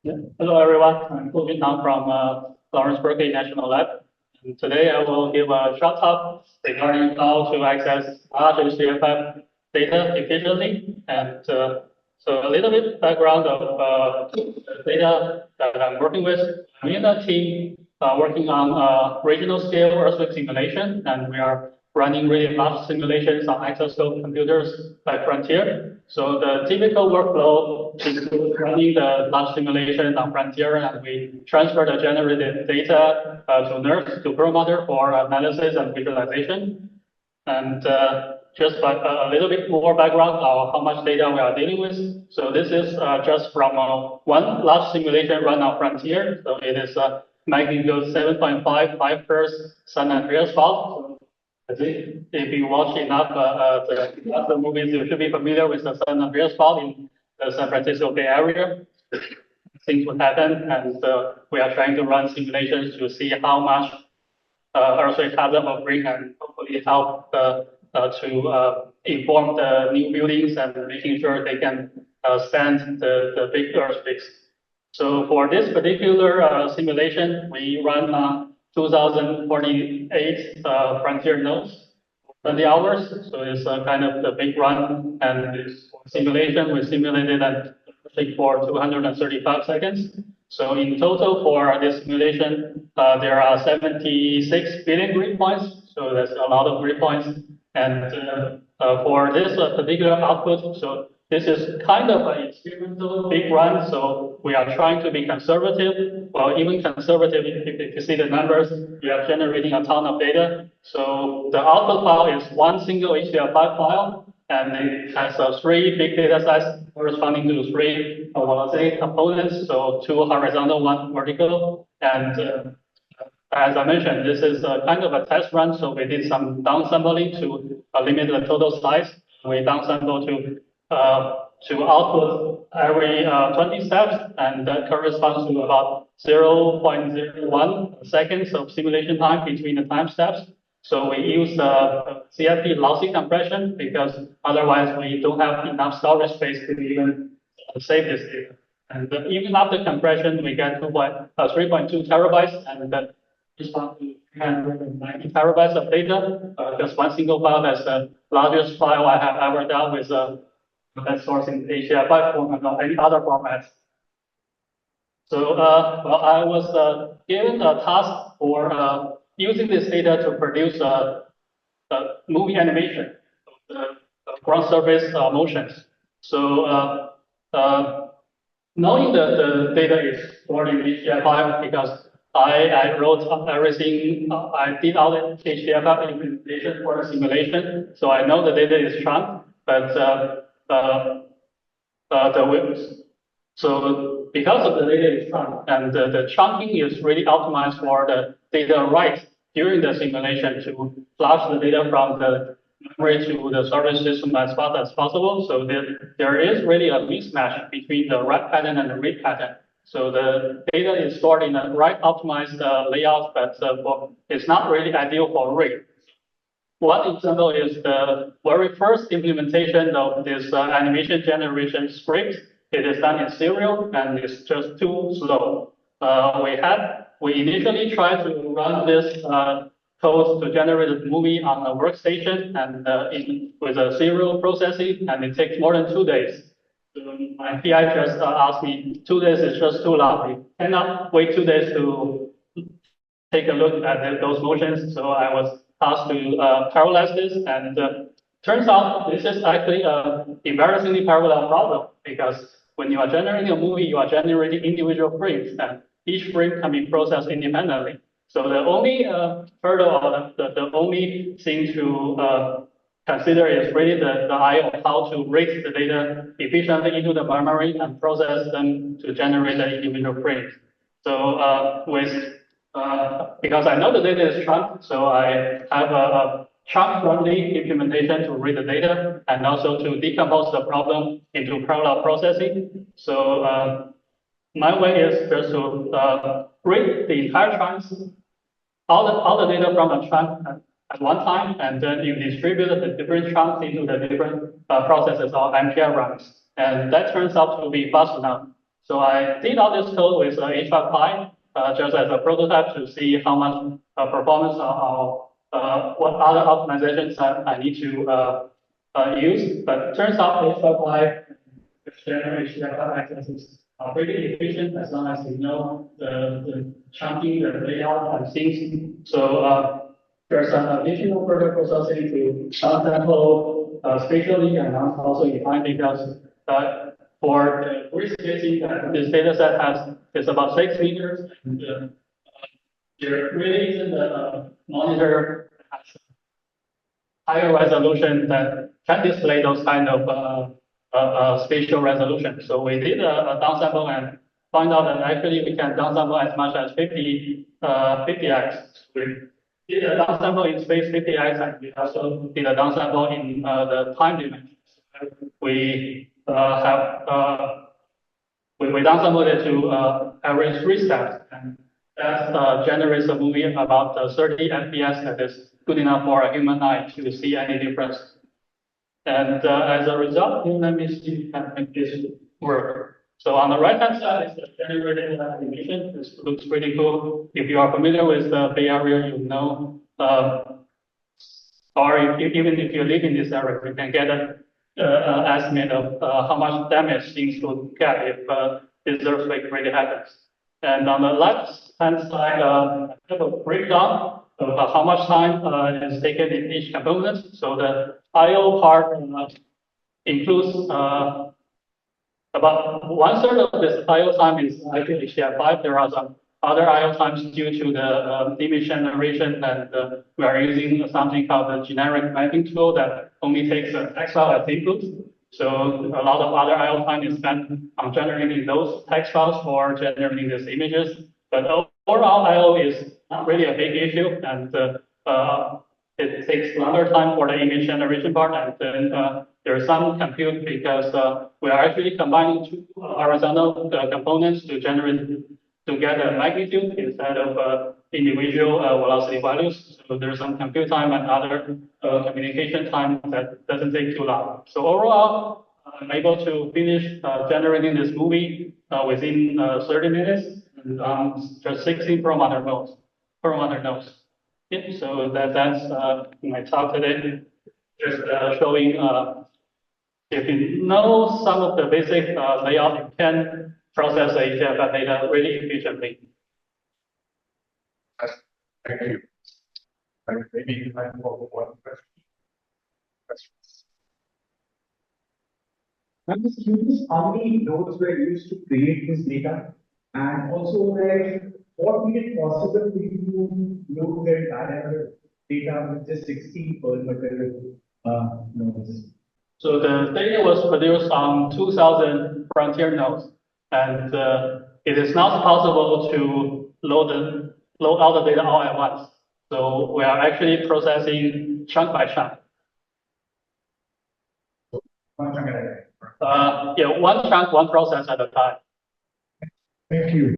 Hello, everyone. I'm Houjun Tang from Berkeley National Lab. And today I will give a short talk regarding how to access large HDF5 data efficiently. And so a little bit background of the data that I'm working with. I'm in a team working on regional scale earthquake simulation, and we are running really large simulations on exascale computers like Frontier. So the typical workflow includes running the large simulation on Frontier, and we transfer the generated data to NERSC, to Perlmutter for analysis and visualization. And just a little bit more background on how much data we are dealing with. So this is just from one large simulation run on Frontier. So it is magnitude 7.5 Hz San Andreas fault. I think if you watch enough the movies, you should be familiar with the San Andreas fault in the San Francisco Bay Area. Things would happen, and we are trying to run simulations to see how much earthquake hazard will bring, and hopefully help to inform the new buildings and making sure they can stand the big earthquakes. So for this particular simulation, we run 2048 Frontier nodes, 20 hours. So it's kind of the big run, and this simulation we simulated at for 235 seconds. So in total for this simulation, there are 76 billion grid points. So that's a lot of grid points. And for this particular output, so this is kind of an experimental big run, so we are trying to be conservative. Well, even conservative, if you see the numbers, we are generating a ton of data. So the output file is one single HDF5 file, and it has 3 big data sets corresponding to 3 velocity components, so 2 horizontal, 1 vertical. And as I mentioned, this is kind of a test run, so we did some downsampling to limit the total size. We downsample to output every 20 steps, and that corresponds to about 0.01 seconds of simulation time between the time steps. So we use CFP lossy compression because otherwise we don't have enough storage space to even save this data. And even after compression, we get 3.2 terabytes, and that corresponds to 390 terabytes of data. Just one single file. That's the largest file I have ever dealt with. That source in HDF5 format or any other formats. So well, I was given a task for using this data to produce a movie animation of the ground surface motions. So knowing that the data is stored in HDF5 because I wrote everything, I did all the HDF5 implementation for the simulation, so I know the data is shrunk, but so because of the data is shrunk, and the chunking is really optimized for the data write during the simulation to flush the data from the memory to the storage system as fast as possible. So there is really a mismatch between the write pattern and the read pattern. So the data is stored in a write optimized layout, but it's not really ideal for read. One example is the very first implementation of this animation generation script. It is done in serial, and it's just too slow. We initially tried to run this code to generate a movie on a workstation and with a serial processing, and it takes more than 2 days. So my PI just asked me, 2 days is just too long. We cannot wait 2 days to take a look at those motions. So I was asked to parallelize this, and turns out this is actually an embarrassingly parallel problem, because when you are generating a movie, you are generating individual frames, and each frame can be processed independently. So the only hurdle, or the only thing to consider is really the eye of how to read the data efficiently into the memory and process them to generate the individual frames. So because I know the data is shrunk, so I have a chunk-friendly implementation to read the data and also to decompose the problem into parallel processing. So my way is just to read the entire chunks, all the data from a chunk at one time, and then you distribute the different chunks into the different processes or MPI runs. And that turns out to be fast enough. So I did all this code with H5 just as a prototype to see how much performance or what other optimizations I need to use. But it turns out H5 generate HDF5 accesses are pretty efficient as long as you know the chunking, the layout, and things. So there's some additional further processing to downsample spatially and also define details. For the grid spacing that this data set has is about 6 meters, and there really isn't a monitor that has higher resolution that can display those kind of spatial resolution. So we did a downsample and found out that actually we can downsample as much as 50x. We did a downsample in space 50x, and we also did a downsample in the time dimensions. We we downsampled it to average 3 steps, and that generates a movie about 30 FPS that is good enough for a human eye to see any difference. And as a result, let me see if I can make this work. So on the right-hand side is the generated animation. This looks pretty cool. If you are familiar with the Bay Area, you know, or even if you live in this area, you can get an estimate of how much damage things would get if this earthquake really happens. And on the left-hand side, I have a breakdown of how much time is taken in each component. So the I/O part includes about 1/3 of this I/O time is actually HDF5. There are some other I/O times due to the image generation, and we are using something called the generic mapping tool that only takes a text file as input. So a lot of other I/O time is spent on generating those text files for generating these images. But overall, I/O is not really a big issue, and it takes longer time for the image generation part, and then there's some compute because we are actually combining 2 horizontal components to get a magnitude instead of individual velocity values. So there's some compute time and other communication time that doesn't take too long. So overall, I'm able to finish generating this movie within 30 minutes, and just 16 per nodes. Yeah, so that's my talk today. Just showing if you know some of the basic layout, you can process HDF data really efficiently. Thank you. Maybe you have one question. I'm just curious how many nodes were used to create this data, and also like what made it possible for you to load the entire data with just 16 perimeter nodes. So the data was produced on 2,000 frontier nodes, and it is not possible to load all the data all at once. So we are actually processing chunk by chunk. One chunk at a time. Yeah, one chunk, one process at a time. Thank you.